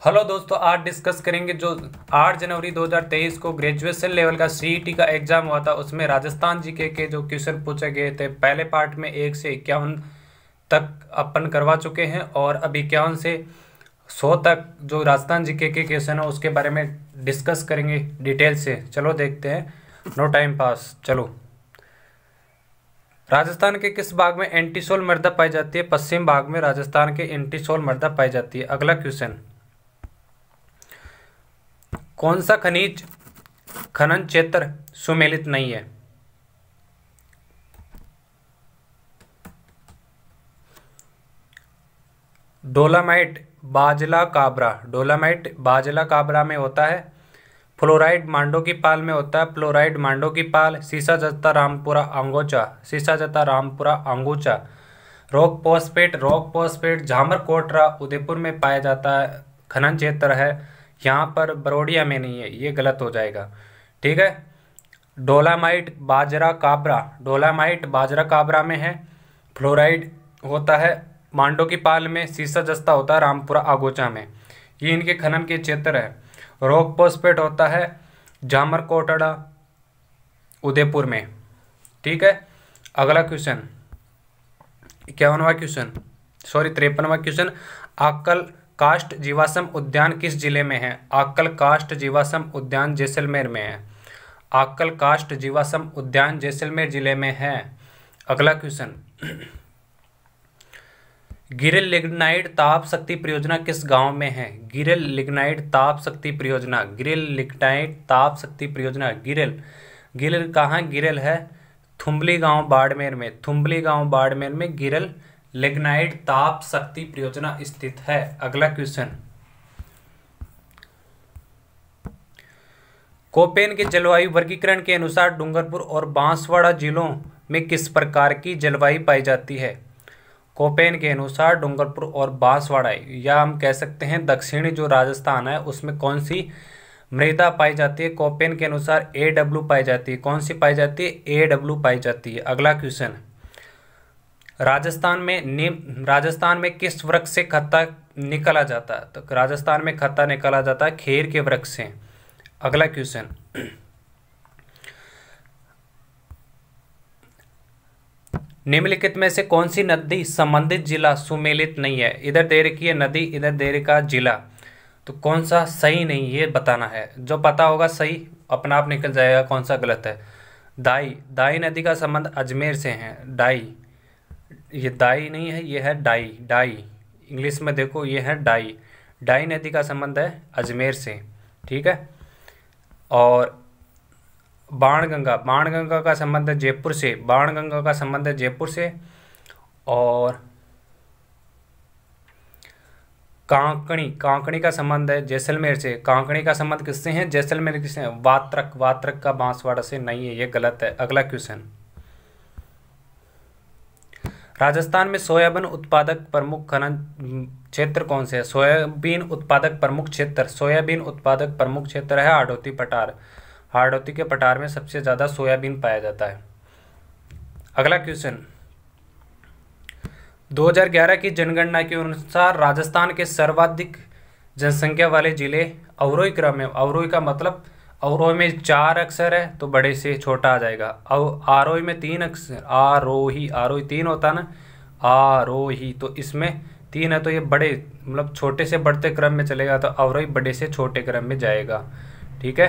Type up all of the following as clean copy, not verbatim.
Hello दोस्तों, आज discuss करेंगे जो 8 जनवरी 2023 को ग्रेजुएशन लेवल का सीईटी का एग्जाम हुआ था। उसमें राजस्थान जीके के जो क्वेश्चन पूछे गए थे, पहले पार्ट में 1 से 51 तक अपन करवा चुके हैं और अब 51 से 100 तक जो राजस्थान जीके के क्वेश्चन है उसके बारे में डिस्कस करेंगे डिटेल से। चलो देखते हैं, नो टाइम पास। चलो, राजस्थान के किस भाग में एंटीसोल मृदा पाई जाती है? पश्चिम भाग में राजस्थान के एंटीसोल मृदा पाई जाती है। अगला क्वेश्चन, कौन सा खनिज खनन क्षेत्र सुमेलित नहीं है? डोलामाइट बाजला काबरा, डोलामाइट बाजला काबरा में होता है। फ्लोराइड मांडो की पाल में होता है, फ्लोराइड मांडो की पाल। सीसा जत्ता रामपुरा अंगोचा, सीसा जत्ता Rampura Agucha. Rock phosphate, rock phosphate Jhamar Kotra Udaipur में पाया जाता है, खनन क्षेत्र है। यहाँ पर बरोडिया में नहीं है, ये गलत हो जाएगा। ठीक है, डोलामाइट बाजरा काबरा, डोलामाइट बाजरा काबरा में है। फ्लोराइड होता है मांडो की पाल में, सीसा जस्ता होता है रामपुरा आगोचा में। ये इनके खनन के क्षेत्र है। रॉक फॉस्फेट होता है झामर कोटड़ा उदयपुर में। ठीक है, अगला क्वेश्चन 51वां क्वेश्चन, सॉरी 53वां क्वेश्चन, आक्कल कास्ट जीवाश्म उद्यान किस जिले में है? आक्कल कास्ट जीवाश्म उद्यान जैसलमेर में है। आक्कल कास्ट जीवाश्म उद्यान जैसलमेर जिले में है। अगला क्वेश्चन, गिरिल लिग्नाइट ताप शक्ति परियोजना किस गांव में है? गिरिल लिग्नाइट ताप शक्ति परियोजना, गिरिल लिग्नाइट ताप शक्ति परियोजना। गिरिल, गिरिल कहाँ गिरिल है? थुम्बली गांव बाड़मेर में, थुम्बली गांव बाड़मेर में गिरिल लिग्नाइट ताप शक्ति परियोजना स्थित है। अगला क्वेश्चन, कोपेन के जलवायु वर्गीकरण के अनुसार डूंगरपुर और बांसवाड़ा जिलों में किस प्रकार की जलवायु पाई जाती है? कोपेन के अनुसार डूंगरपुर और बांसवाड़ा, या हम कह सकते हैं दक्षिणी जो राजस्थान है उसमें कौन सी मृदा पाई जाती है? कोपेन के अनुसार AW पाई जाती है। कौन सी पाई जाती है? AW पाई जाती है। अगला क्वेश्चन, राजस्थान में किस वृक्ष से खत्ता निकाला जाता है? तो राजस्थान में खत्ता निकाला जाता है खेर के वृक्ष से। अगला क्वेश्चन, निम्नलिखित में से कौन सी नदी संबंधित जिला सुमेलित नहीं है? इधर दे रखी है नदी, इधर दे रखा जिला, तो कौन सा सही नहीं ये बताना है। जो पता होगा सही अपना आप निकल जाएगा, कौन सा गलत है। दाई, दाई नदी का संबंध अजमेर से है। डाई, ये दाई नहीं है, ये है डाई, डाई इंग्लिश में देखो, ये है डाई। डाई नदी का संबंध है अजमेर से। ठीक है, और बाणगंगा, बाणगंगा का संबंध है जयपुर से, बाणगंगा का संबंध है जयपुर से। और कांकणी, कांकणी का संबंध है जैसलमेर से। कांकणी का संबंध किससे है? जैसलमेर किससे है? वात्रक, वात्रक का बांसवाड़ा से नहीं है, ये गलत है। अगला क्वेश्चन, राजस्थान में सोयाबीन उत्पादक प्रमुख खनन क्षेत्र कौन से है? सोयाबीन उत्पादक प्रमुख क्षेत्र, सोयाबीन उत्पादक प्रमुख क्षेत्र है हाड़ौती पठार। हाड़ौती के पठार में सबसे ज़्यादा सोयाबीन पाया जाता है। अगला क्वेश्चन, 2011 की जनगणना के अनुसार राजस्थान के सर्वाधिक जनसंख्या वाले जिले अवरोही क्रम में, अवरोही का मतलब अवरोही में 4 अक्षर है तो बड़े से छोटा आ जाएगा। आरोही में 3 अक्षर, आरोही, आरोही 3 होता है ना, आरोही, तो इसमें 3 है तो ये बड़े मतलब छोटे से बढ़ते क्रम में चलेगा, तो अवरोही बड़े से छोटे क्रम में जाएगा। ठीक है,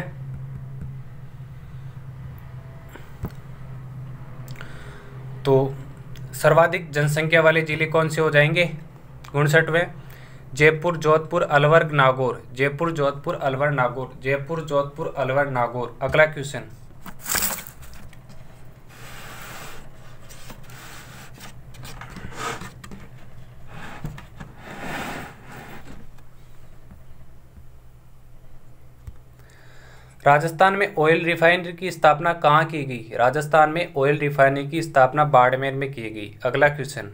तो सर्वाधिक जनसंख्या वाले जिले कौन से हो जाएंगे? 59वें, जयपुर, जोधपुर, अलवर, नागौर। जयपुर, जोधपुर, अलवर, नागौर। जयपुर, जोधपुर, अलवर, नागौर। अगला क्वेश्चन, राजस्थान में ऑयल रिफाइनरी की स्थापना कहाँ की गई? राजस्थान में ऑयल रिफाइनरी की स्थापना बाड़मेर में की गई। अगला क्वेश्चन,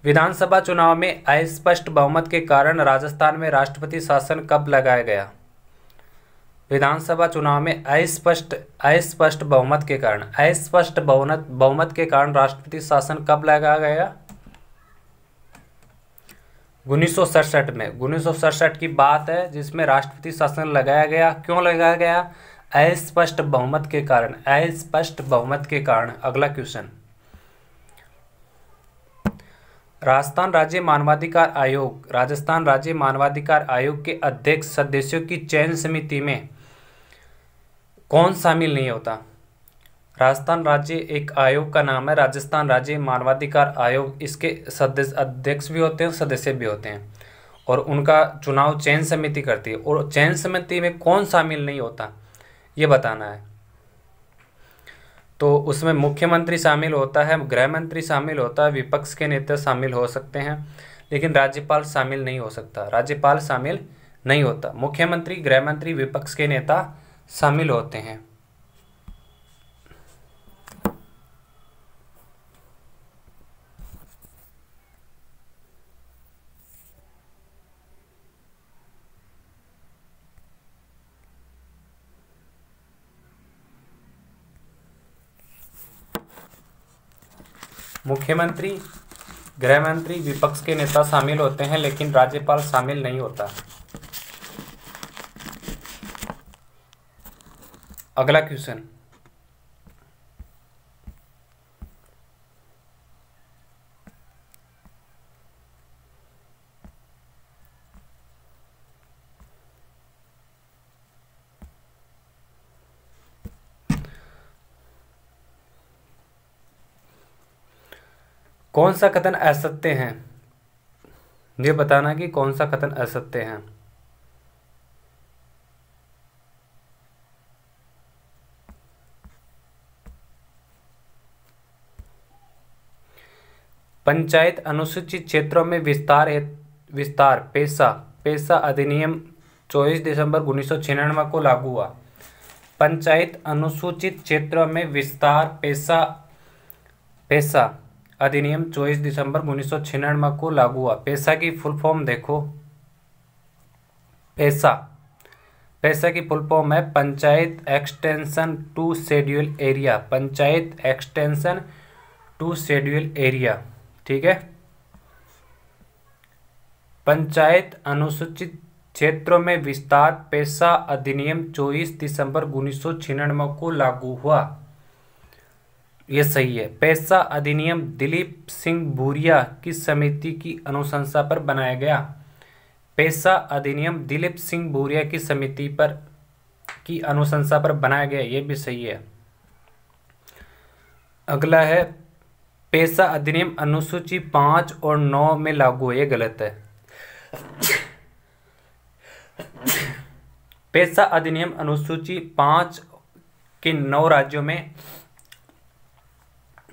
विधानसभा चुनाव में अस्पष्ट बहुमत के कारण राजस्थान में राष्ट्रपति शासन कब लगाया गया? विधानसभा चुनाव में अस्पष्ट बहुमत के कारण, अस्पष्ट बहुमत के कारण राष्ट्रपति शासन कब लगाया गया? 1967 में, 1967 की बात है जिसमें राष्ट्रपति शासन लगाया गया। क्यों लगाया गया? अस्पष्ट बहुमत के कारण, अस्पष्ट बहुमत के कारण। अगला क्वेश्चन, राजस्थान राज्य मानवाधिकार आयोग, राजस्थान राज्य मानवाधिकार आयोग के अध्यक्ष सदस्यों की चयन समिति में कौन शामिल नहीं होता? राजस्थान राज्य एक आयोग का नाम है, राजस्थान राज्य मानवाधिकार आयोग। इसके सदस्य अध्यक्ष भी होते हैं, सदस्य भी होते हैं, और उनका चुनाव चयन समिति करती है। और चयन समिति में कौन शामिल नहीं होता ये बताना है। तो उसमें मुख्यमंत्री शामिल होता है, गृह मंत्री शामिल होता है, विपक्ष के नेता शामिल हो सकते हैं, लेकिन राज्यपाल शामिल नहीं हो सकता। राज्यपाल शामिल नहीं होता। मुख्यमंत्री, गृह मंत्री, विपक्ष के नेता शामिल होते हैं। मुख्यमंत्री, गृह मंत्री, विपक्ष के नेता शामिल होते हैं, लेकिन राज्यपाल शामिल नहीं होता। अगला क्वेश्चन, कौन सा कथन असत्य है? ये बताना कि कौन सा कथन असत्य है। पंचायत अनुसूचित क्षेत्रों में विस्तार पेशा अधिनियम 24 दिसंबर 1996 को लागू हुआ। पंचायत अनुसूचित क्षेत्रों में विस्तार पेशा अधिनियम 24 दिसंबर 1996 को लागू हुआ। पेशा की फुल फॉर्म देखो। पेशा की फुल फॉर्म है Panchayat extension to schedule area, Panchayat extension to schedule area. ठीक है, पंचायत अनुसूचित क्षेत्रों में विस्तार पेशा अधिनियम 24 दिसंबर 1996 को लागू हुआ। ये सही है। पेशा अधिनियम दिलीप सिंह भूरिया की समिति की अनुशंसा पर बनाया गया। पेशा अधिनियम दिलीप सिंह भूरिया की समिति की अनुशंसा पर बनाया गया, ये भी सही है। अगला है, पेशा अधिनियम अनुसूची 5 और 9 में लागू है, ये गलत है। पेशा अधिनियम अनुसूची 5 के 9 राज्यों में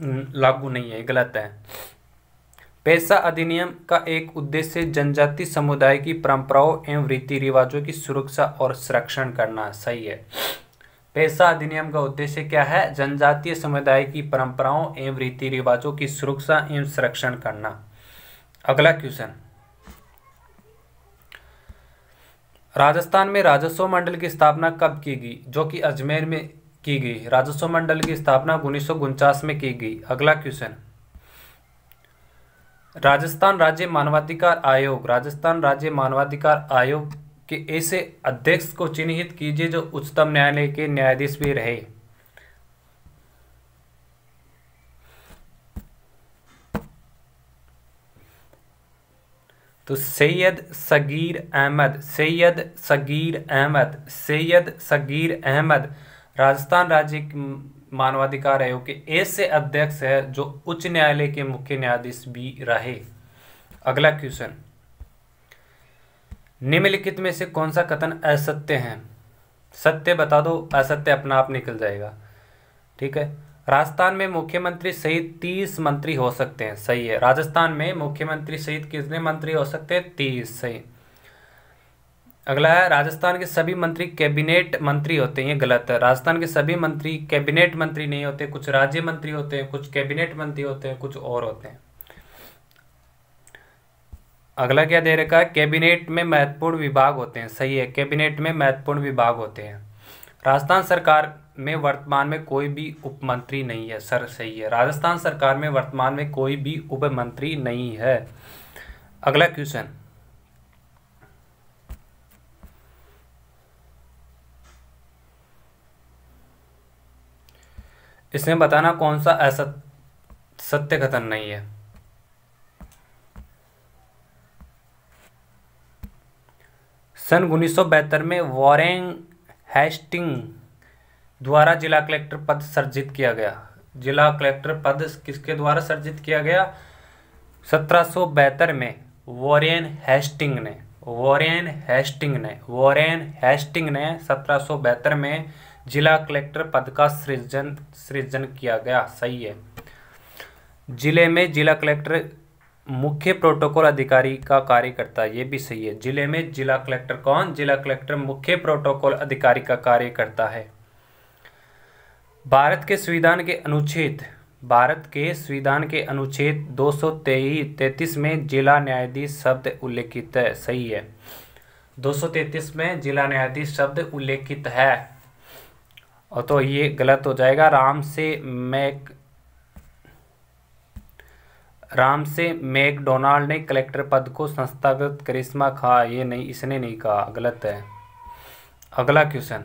लागू नहीं है, गलत है। पेशा अधिनियम का एक उद्देश्य जनजाति समुदाय की परंपराओं एवं रीति रिवाजों की सुरक्षा और संरक्षण करना, सही है। पेशा अधिनियम का उद्देश्य क्या है? जनजातीय समुदाय की परंपराओं एवं रीति रिवाजों की सुरक्षा एवं संरक्षण करना। अगला क्वेश्चन, राजस्थान में राजस्व मंडल की स्थापना कब की गई? जो कि अजमेर में की गई। राजस्व मंडल की स्थापना 1949 में की गई। अगला क्वेश्चन, राजस्थान राज्य मानवाधिकार आयोग, राजस्थान राज्य मानवाधिकार आयोग के ऐसे अध्यक्ष को चिन्हित कीजिए जो उच्चतम न्यायालय के न्यायाधीश भी रहे। तो सैयद सगीर अहमद राजस्थान राज्य मानवाधिकार आयोग के ऐसे अध्यक्ष है जो उच्च न्यायालय के मुख्य न्यायाधीश भी रहे। अगला क्वेश्चन, निम्नलिखित में से कौन सा कथन असत्य है? सत्य बता दो, असत्य अपना आप निकल जाएगा। ठीक है, राजस्थान में मुख्यमंत्री सहित 30 मंत्री हो सकते हैं, सही है। राजस्थान में मुख्यमंत्री सहित कितने मंत्री हो सकते हैं? 30, सही। अगला है, राजस्थान के सभी मंत्री कैबिनेट मंत्री होते हैं, ये गलत है। राजस्थान के सभी मंत्री कैबिनेट मंत्री नहीं होते, कुछ राज्य मंत्री होते हैं, कुछ कैबिनेट मंत्री होते हैं, कुछ और होते हैं। अगला क्या दे रखा है? कैबिनेट में महत्वपूर्ण विभाग होते हैं, सही है। कैबिनेट में महत्वपूर्ण विभाग होते हैं। राजस्थान सरकार में वर्तमान में कोई भी उप मंत्री नहीं है, सर सही है। राजस्थान सरकार में वर्तमान में कोई भी उप मंत्री नहीं है। अगला क्वेश्चन, इसमें बताना कौन सा ऐसा सत्य कथन नहीं है। सन 1972 में वॉरेन हेस्टिंग द्वारा जिला कलेक्टर पद सृजित किया गया। जिला कलेक्टर पद किसके द्वारा सृजित किया गया? 1772 में वॉरेन हेस्टिंग ने 1772 में जिला कलेक्टर पद का सृजन किया गया। सही है। जिले में जिला कलेक्टर मुख्य प्रोटोकॉल अधिकारी का कार्य करता है, ये भी सही है। जिले में जिला कलेक्टर कौन? जिला कलेक्टर मुख्य प्रोटोकॉल अधिकारी का कार्य करता है। भारत के संविधान के अनुच्छेद 233 में जिला न्यायाधीश शब्द उल्लेखित है। सही है। 233 में जिला न्यायाधीश शब्द उल्लेखित है, और तो ये गलत हो जाएगा। राम से मैकडोनाल्ड ने कलेक्टर पद को संस्थागत करिश्मा कहा, ये नहीं, इसने नहीं कहा, गलत है। अगला क्वेश्चन,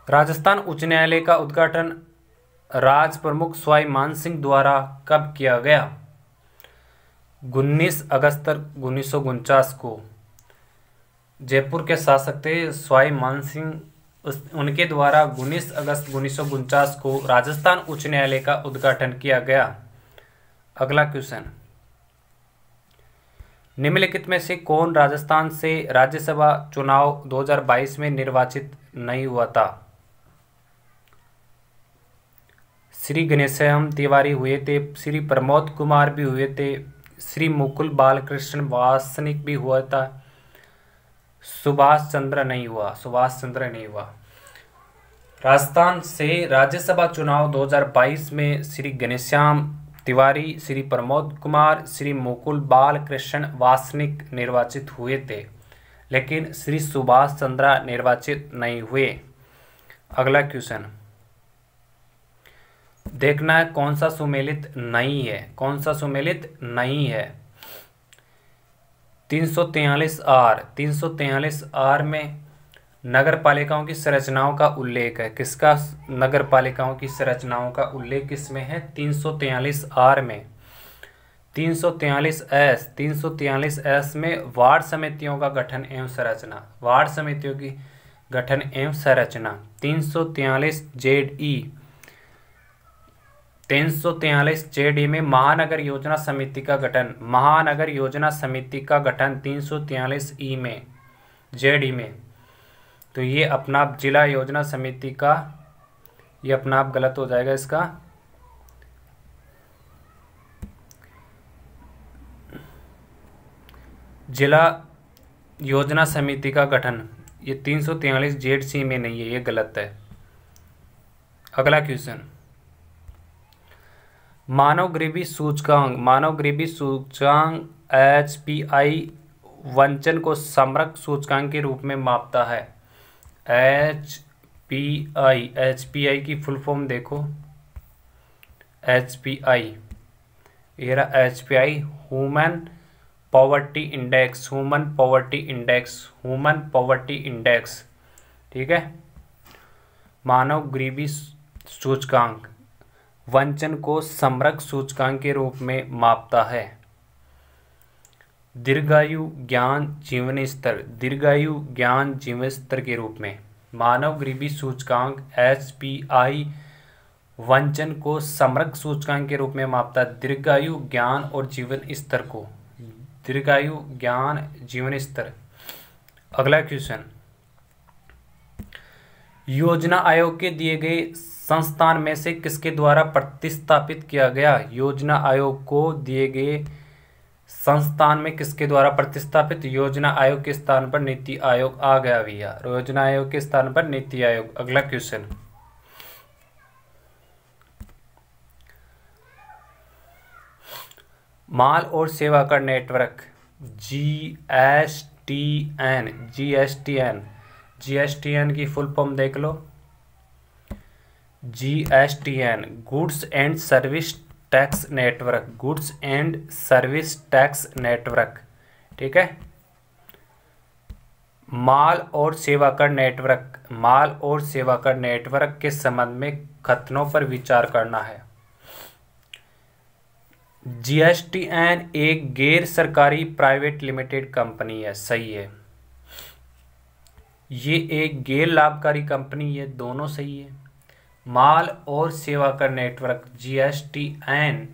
राजस्थान उच्च न्यायालय का उद्घाटन राज प्रमुख सवाई मानसिंह द्वारा कब किया गया? 19 अगस्त 1949 को। जयपुर के शासक थे सवाई मानसिंह, उनके द्वारा 19 अगस्त 1949 को राजस्थान उच्च न्यायालय का उद्घाटन किया गया। अगला क्वेश्चन, निम्नलिखित में से कौन राजस्थान से राज्यसभा चुनाव 2022 में निर्वाचित नहीं हुआ था? श्री घनश्याम तिवारी हुए थे, श्री प्रमोद कुमार भी हुए थे, श्री मुकुल बालकृष्ण वासनिक भी हुआ था, सुभाष चंद्र नहीं हुआ। राजस्थान से राज्यसभा चुनाव 2022 में श्री घनश्याम तिवारी, श्री प्रमोद कुमार, श्री मुकुल बालकृष्ण वासनिक निर्वाचित हुए थे, लेकिन श्री सुभाष चंद्र निर्वाचित नहीं हुए। अगला क्वेश्चन देखना है कौन सा सुमेलित नहीं है। 343 आर में नगर पालिकाओं की संरचनाओं का उल्लेख है। किसका नगर पालिकाओं की संरचनाओं का उल्लेख किसमें है? 343 आर में। 343 एस में वार्ड समितियों का गठन एवं संरचना। 343 जेड ई में महानगर योजना समिति का गठन 343 ई में जेड ई में। तो ये अपना जिला योजना समिति का, ये अपना आप गलत हो जाएगा इसका। जिला योजना समिति का गठन ये 343 जेड सी में नहीं है, ये गलत है। अगला क्वेश्चन, मानव गरीबी सूचकांक HPI वंचन को समग्र सूचकांक के रूप में मापता है। HPI की फुल फॉर्म देखो। HPI, ये रहा HPI, ह्यूमन पॉवर्टी इंडेक्स। ठीक है। मानव गरीबी सूचकांक वंचन को समग्र सूचकांक के रूप में मापता है। दीर्घायु ज्ञान जीवन स्तर के रूप में मानव गरीबी सूचकांक HPI वंचन को समग्र सूचकांक के रूप में मापता है। दीर्घायु ज्ञान और जीवन स्तर को। अगला क्वेश्चन, योजना आयोग के दिए गए संस्थान में से किसके द्वारा प्रतिस्थापित किया गया? योजना आयोग को दिए गए संस्थान में किसके द्वारा प्रतिस्थापित? योजना आयोग के स्थान पर नीति आयोग आ गया भैया। योजना आयोग के स्थान पर नीति आयोग। अगला क्वेश्चन, माल और सेवा कर नेटवर्क GSTN की फुल फॉर्म देख लो। GSTN goods and service tax network. ठीक है। माल और सेवा कर नेटवर्क के संबंध में कथनों पर विचार करना है। जीएसटीएन एक गैर सरकारी प्राइवेट लिमिटेड कंपनी है, सही है। ये एक गैर लाभकारी कंपनी है, दोनों सही है। माल और सेवा कर नेटवर्क जीएसटीएन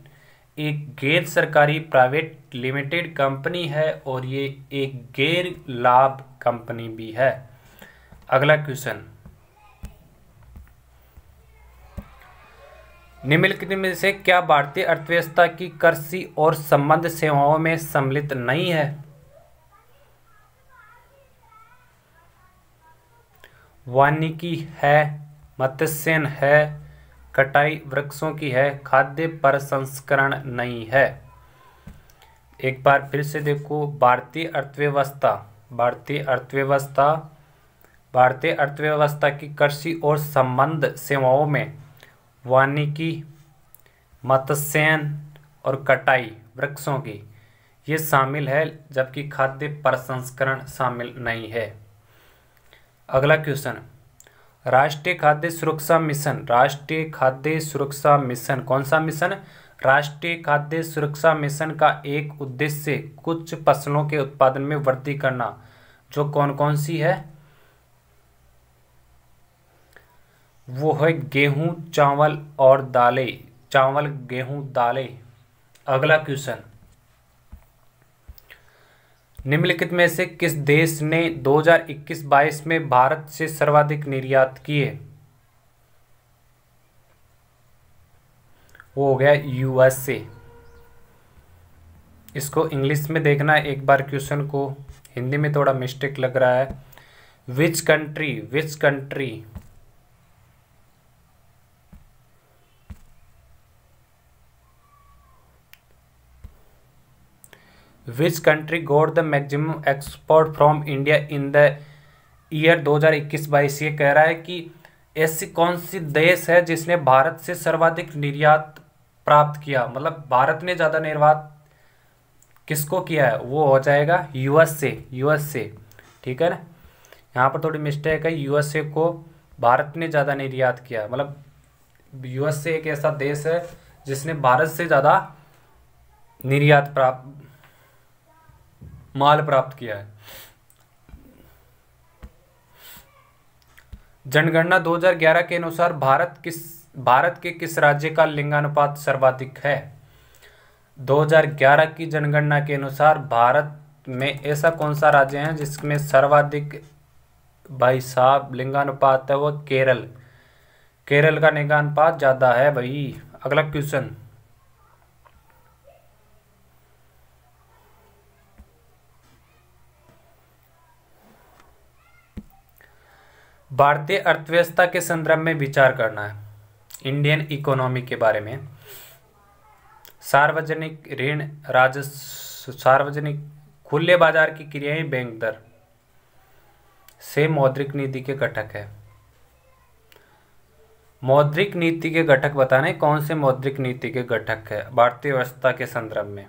एक गैर सरकारी प्राइवेट लिमिटेड कंपनी है और ये एक गैर लाभ कंपनी भी है। अगला क्वेश्चन, निम्नलिखित में से क्या भारतीय अर्थव्यवस्था की कृषि और संबद्ध सेवाओं में सम्मिलित नहीं है? वानिकी है, मत्स्यन है, कटाई वृक्षों की है, खाद्य प्रसंस्करण नहीं है। एक बार फिर से देखो, भारतीय अर्थव्यवस्था की कृषि और संबद्ध सेवाओं में वानिकी, मत्स्यन और कटाई वृक्षों की ये शामिल है, जबकि खाद्य प्रसंस्करण शामिल नहीं है। अगला क्वेश्चन, राष्ट्रीय खाद्य सुरक्षा मिशन कौन सा मिशन? राष्ट्रीय खाद्य सुरक्षा मिशन का एक उद्देश्य कुछ फसलों के उत्पादन में वृद्धि करना, जो कौन कौन सी है? वो है गेहूं, चावल और दालें। चावल, गेहूं, दालें। अगला क्वेश्चन, निम्नलिखित में से किस देश ने 2021-22 में भारत से सर्वाधिक निर्यात किए? वो हो गया यूएसए। इसको इंग्लिश में देखना है एक बार, क्वेश्चन को हिंदी में थोड़ा मिस्टेक लग रहा है। Which country got the maximum export from India in the year 2021-22? ये कह रहा है कि ऐसी कौन सी देश है जिसने भारत से सर्वाधिक निर्यात प्राप्त किया, मतलब भारत ने ज़्यादा निर्यात किसको किया है? वो हो जाएगा यूएसए। ठीक है ना, यहाँ पर थोड़ी मिस्टेक है, यूएसए को भारत ने ज़्यादा निर्यात किया, मतलब यूएसए एक ऐसा देश है जिसने भारत से ज़्यादा निर्यात माल प्राप्त किया है। जनगणना 2011 के अनुसार भारत के किस राज्य का लिंगानुपात सर्वाधिक है? 2011 की जनगणना के अनुसार भारत में ऐसा कौन सा राज्य है जिसमें सर्वाधिक भाई साहब लिंगानुपात है? वो केरल का लिंगानुपात ज़्यादा है भाई। अगला क्वेश्चन, भारतीय अर्थव्यवस्था के संदर्भ में विचार करना है, इंडियन इकोनॉमी के बारे में। सार्वजनिक ऋण, राजस्व, सार्वजनिक खुले बाजार की क्रियाएं, बैंक दर से मौद्रिक नीति के घटक है। मौद्रिक नीति के घटक बताने, कौन से मौद्रिक नीति के घटक है भारतीय अर्थव्यवस्था के संदर्भ में?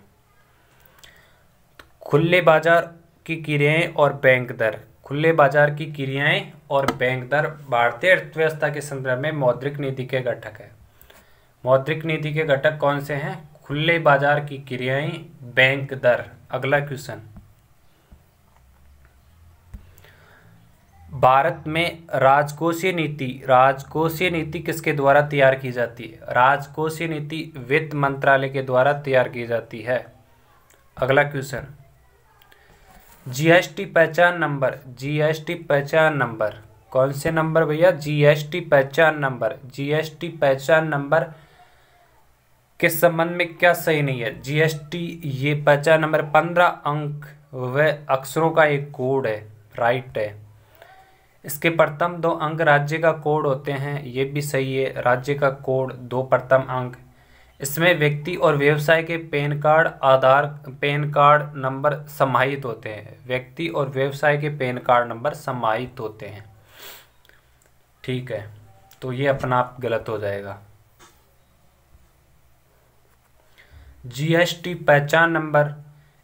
खुले बाजार की क्रियाएं और बैंक दर। खुले बाजार की क्रियाएं और बैंक दर भारतीय अर्थव्यवस्था के संदर्भ में मौद्रिक नीति के घटक है। मौद्रिक नीति के घटक कौन से हैं? खुले बाजार की क्रियाएं, बैंक दर। अगला क्वेश्चन, भारत में राजकोषीय नीति किसके द्वारा तैयार की जाती है? राजकोषीय नीति वित्त मंत्रालय के द्वारा तैयार की जाती है। अगला क्वेश्चन, जीएसटी पहचान नंबर कौन से नंबर भैया? जीएसटी पहचान नंबर के संबंध में क्या सही नहीं है? जीएसटी ये पहचान नंबर 15 अंक व अक्षरों का एक कोड है, राइट है। इसके प्रथम 2 अंक राज्य का कोड होते हैं, ये भी सही है। राज्य का कोड 2 प्रथम अंक। इसमें व्यक्ति और व्यवसाय के पैन कार्ड नंबर समाहित होते हैं। व्यक्ति और व्यवसाय के पैन कार्ड नंबर समाहित होते हैं। ठीक है, तो ये अपना आप गलत हो जाएगा। जीएसटी पहचान नंबर,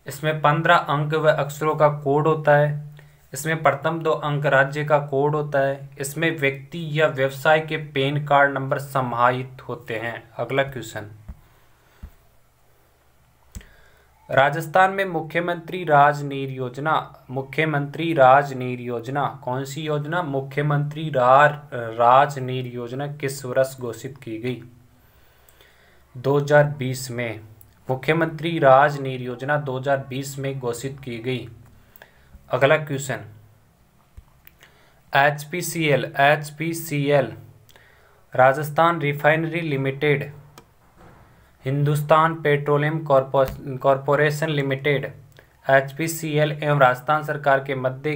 इसमें 15 अंक व अक्षरों का कोड होता है। इसमें प्रथम 2 अंक राज्य का कोड होता है। इसमें व्यक्ति या व्यवसाय के पैन कार्ड नंबर समाहित होते हैं। अगला क्वेश्चन, राजस्थान में मुख्यमंत्री राजनीर योजना, मुख्यमंत्री राजनीर योजना कौन सी योजना, मुख्यमंत्री राजनीर योजना किस वर्ष घोषित की गई? 2020 में। मुख्यमंत्री राजनीर योजना 2020 में घोषित की गई। अगला question, HPCL Rajasthan refinery limited, Hindustan petroleum corporation limited, HPCL एवं राजस्थान सरकार के मध्य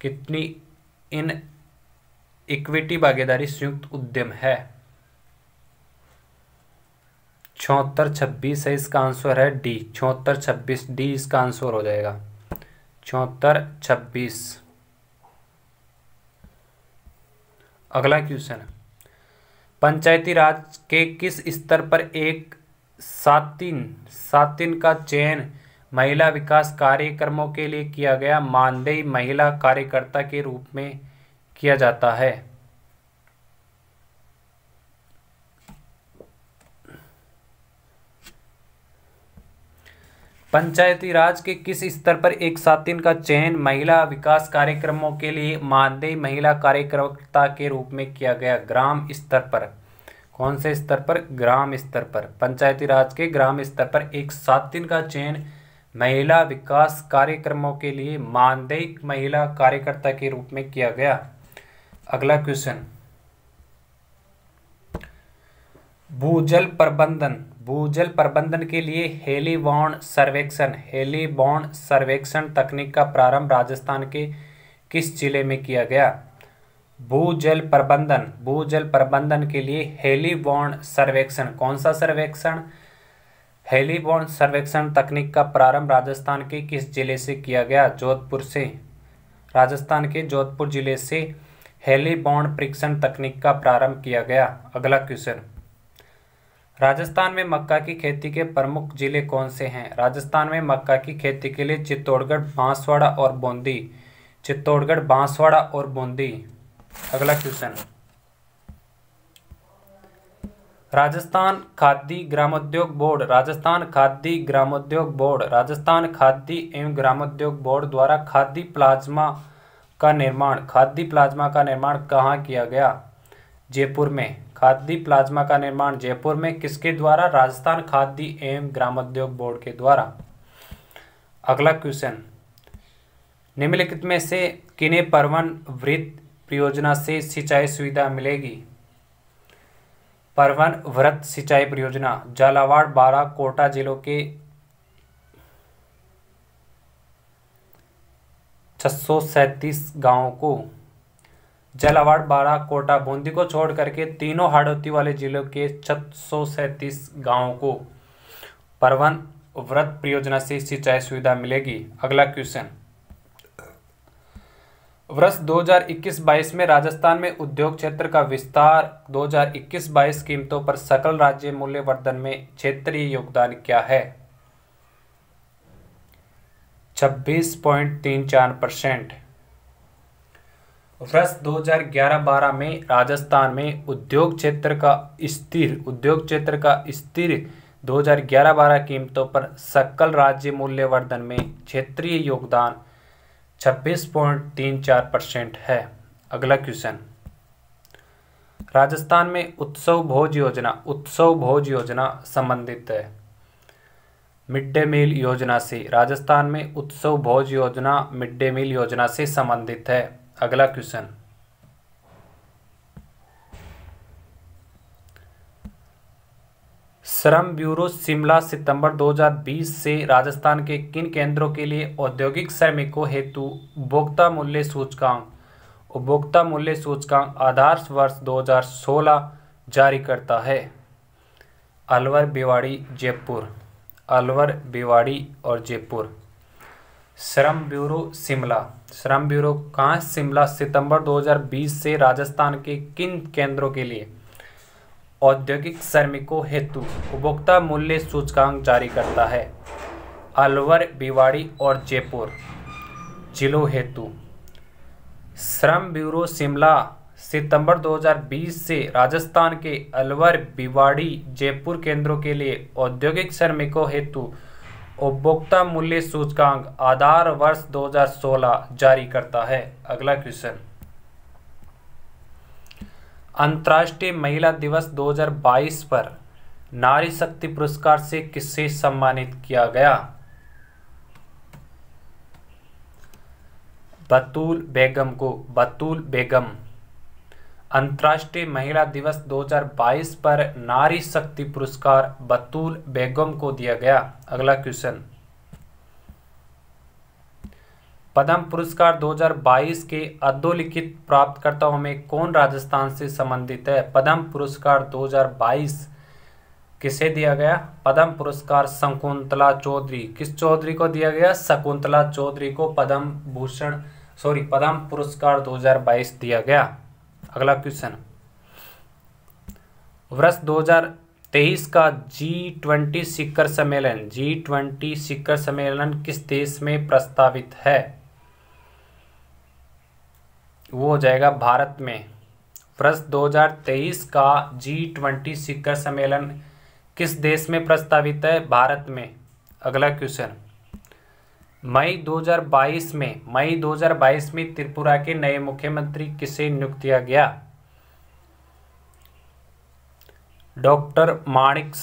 कितनी इन इक्विटी भागीदारी संयुक्त उद्यम है? 74-26 है इसका आंसर है डी। 74-26 डी इसका आंसर हो जाएगा। 74-26। अगला क्वेश्चन, पंचायती राज के किस स्तर पर एक सातिन का चयन महिला विकास कार्यक्रमों के लिए किया गया मानदेय महिला कार्यकर्ता के रूप में किया जाता है? पंचायती राज के किस स्तर पर एक सातिन का चयन महिला विकास कार्यक्रमों के लिए मानदेय महिला कार्यकर्ता के रूप में किया गया? ग्राम स्तर पर। कौन से स्तर पर? ग्राम स्तर पर। पंचायती राज के ग्राम स्तर पर एक सातिन का चयन महिला विकास कार्यक्रमों के लिए मानदेय महिला कार्यकर्ता के रूप में किया गया। अगला क्वेश्चन, भूजल प्रबंधन के लिए हेलीबॉर्न सर्वेक्षण तकनीक का प्रारंभ राजस्थान के किस जिले में किया गया? भूजल प्रबंधन के लिए हेलीबॉर्न सर्वेक्षण, कौन सा सर्वेक्षण? हेलीबॉर्न सर्वेक्षण तकनीक का प्रारंभ राजस्थान के किस जिले से किया गया? जोधपुर से। राजस्थान के जोधपुर जिले से हेलीबॉर्न परीक्षण तकनीक का प्रारंभ किया गया। अगला क्वेश्चन, राजस्थान में मक्का की खेती के प्रमुख जिले कौन से हैं? राजस्थान में मक्का की खेती के लिए चित्तौड़गढ़, बांसवाड़ा और बूंदी। अगला क्वेश्चन, राजस्थान खादी ग्रामोद्योग एवं ग्रामोद्योग बोर्ड द्वारा खादी प्लाज्मा का निर्माण कहाँ किया गया? जयपुर में। खादी प्लाज्मा का निर्माण जयपुर में किसके द्वारा? राजस्थान खादी एवं ग्रामोद्योग बोर्ड के द्वारा। अगला क्वेश्चन, निम्नलिखित में से किन्हें परवन वृत्त परियोजना से सिंचाई सुविधा मिलेगी? परवन वृत्त सिंचाई परियोजना झालावाड़, बारां, कोटा जिलों के 637 गांवों को, झालावाड़, बारां, कोटा, बूंदी को छोड़ करके तीनों हाड़ौती वाले जिलों के 637 गांवों को परवन वृत्त परियोजना से सिंचाई सुविधा मिलेगी। अगला क्वेश्चन, वर्ष 2021-22 में राजस्थान में उद्योग क्षेत्र का विस्तार 2021-22 कीमतों पर सकल राज्य मूल्य वर्धन में क्षेत्रीय योगदान क्या है? 26.34%। वर्ष 2011-12 में राजस्थान में उद्योग क्षेत्र का स्थिर 2011-12 कीमतों पर सकल राज्य मूल्य वर्धन में क्षेत्रीय योगदान 26.34% है। अगला क्वेश्चन, राजस्थान में उत्सव भोज योजना संबंधित है मिड डे मील योजना से। राजस्थान में उत्सव भोज योजना मिड डे मील योजना से संबंधित है। अगला क्वेश्चन, श्रम ब्यूरो शिमला सितंबर 2020 से राजस्थान के किन केंद्रों के लिए औद्योगिक श्रमिकों हेतु उपभोक्ता मूल्य सूचकांक आधार वर्ष 2016 जारी करता है? अलवर, भिवाड़ी और जयपुर। श्रम ब्यूरो कहाँ? शिमला सितंबर 2020 से राजस्थान के किन केंद्रों के लिए औद्योगिक श्रमिकों हेतु उपभोक्ता मूल्य सूचकांक जारी करता है? अलवर, भिवाड़ी और जयपुर। जिलों हेतु। श्रम ब्यूरो शिमला सितंबर 2020 से राजस्थान के अलवर, भिवाड़ी, जयपुर केंद्रों के लिए औद्योगिक श्रमिकों हेतु उपभोक्ता मूल्य सूचकांक आधार वर्ष 2016 जारी करता है। अगला क्वेश्चन, अंतर्राष्ट्रीय महिला दिवस 2022 पर नारी शक्ति पुरस्कार से किसे सम्मानित किया गया? बतूल बेगम को। बतूल बेगम। अंतर्राष्ट्रीय महिला दिवस 2022 पर नारी शक्ति पुरस्कार बतूल बेगम को दिया गया। अगला क्वेश्चन, पद्म पुरस्कार 2022 के अधोलिखित प्राप्तकर्ताओं में कौन राजस्थान से संबंधित है? पद्म पुरस्कार 2022 किसे दिया गया? पद्म पुरस्कार शकुंतला चौधरी। किस चौधरी को दिया गया? शकुंतला चौधरी को पद्म पुरस्कार 2022 दिया गया। अगला क्वेश्चन, वर्ष 2023 का G20 शिखर सम्मेलन किस देश में प्रस्तावित है? वो हो जाएगा भारत में। वर्ष 2023 का G20 शिखर सम्मेलन किस देश में प्रस्तावित है? भारत में। अगला क्वेश्चन, मई 2022 में त्रिपुरा के नए मुख्यमंत्री किसे नियुक्त किया गया? डॉक्टर माणिक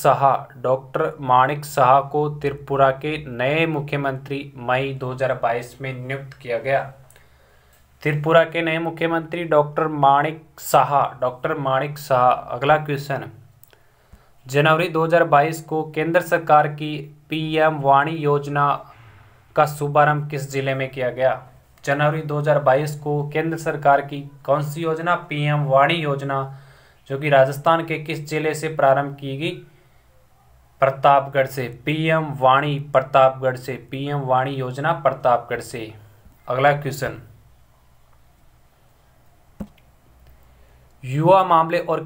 साहा को त्रिपुरा के नए मुख्यमंत्री मई 2022 में नियुक्त किया गया। त्रिपुरा के नए मुख्यमंत्री डॉक्टर माणिक साहा। अगला क्वेश्चन, जनवरी 2022 को केंद्र सरकार की पीएम वाणी योजना का शुभारंभ किस जिले में किया गया? जनवरी 2022 को केंद्र सरकार की कौन सी योजना? पीएम वाणी योजना, जो कि राजस्थान के किस जिले से प्रारंभ की गई? प्रतापगढ़ से। पीएम वाणी योजना प्रतापगढ़ से। अगला क्वेश्चन, युवा मामले और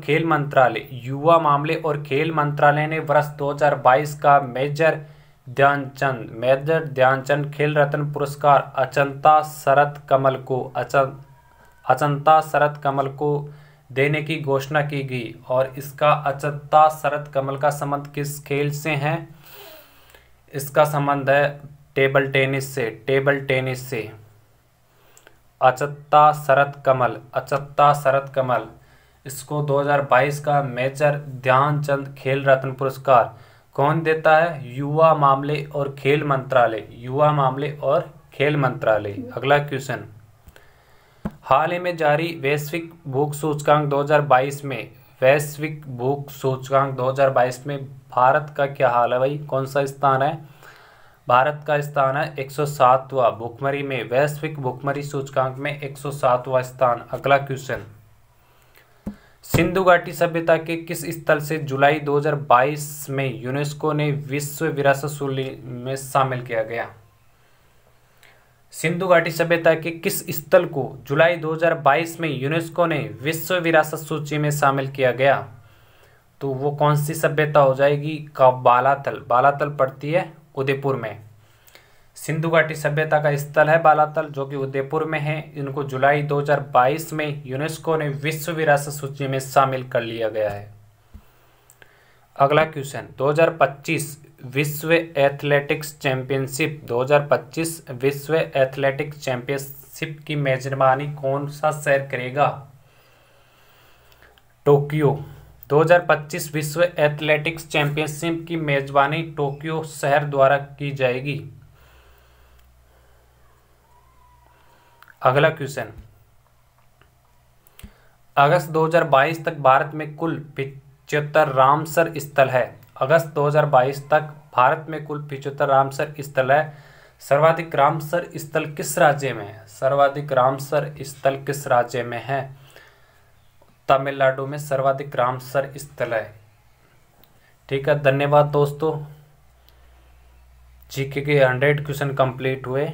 खेल मंत्रालय ने वर्ष 2022 का मेजर ध्यानचंद खेल रत्न पुरस्कार अचंता शरत कमल को देने की घोषणा की गई और इसका अचंता शरत कमल का संबंध किस खेल से है? इसका संबंध है टेबल टेनिस से। अचंता शरत कमल इसको 2022 का मेजर ध्यानचंद खेल रत्न पुरस्कार कौन देता है? युवा मामले और खेल मंत्रालय। अगला क्वेश्चन, हाल ही में जारी वैश्विक भूख सूचकांक 2022 में भारत का क्या हाल है भाई? कौन सा स्थान है? भारत का स्थान है 107वां। भूखमरी में वैश्विक भूखमरी सूचकांक में 107वां स्थान। अगला क्वेश्चन, सिंधु घाटी सभ्यता के किस स्थल से जुलाई 2022 में यूनेस्को ने विश्व विरासत सूची में शामिल किया गया? सिंधु घाटी सभ्यता के किस स्थल को जुलाई 2022 में यूनेस्को ने विश्व विरासत सूची में शामिल किया गया? तो वो कौन सी सभ्यता हो जाएगी? बालातल पड़ती है उदयपुर में। सिंधु घाटी सभ्यता का स्थल है बालातल, जो कि उदयपुर में है। इनको जुलाई 2022 में यूनेस्को ने विश्व विरासत सूची में शामिल कर लिया गया है। अगला क्वेश्चन, 2025 विश्व एथलेटिक्स चैंपियनशिप की मेजबानी कौन सा शहर करेगा? टोक्यो। 2025 विश्व एथलेटिक्स चैंपियनशिप की मेजबानी टोक्यो शहर द्वारा की जाएगी। अगला क्वेश्चन, अगस्त 2022 तक भारत में कुल 75 रामसर स्थल है। अगस्त 2022 तक भारत में कुल 75 रामसर स्थल है। सर्वाधिक रामसर स्थल किस राज्य में है? तमिलनाडु में सर्वाधिक रामसर स्थल है। ठीक है, धन्यवाद दोस्तों। जीके के 100 क्वेश्चन कंप्लीट हुए।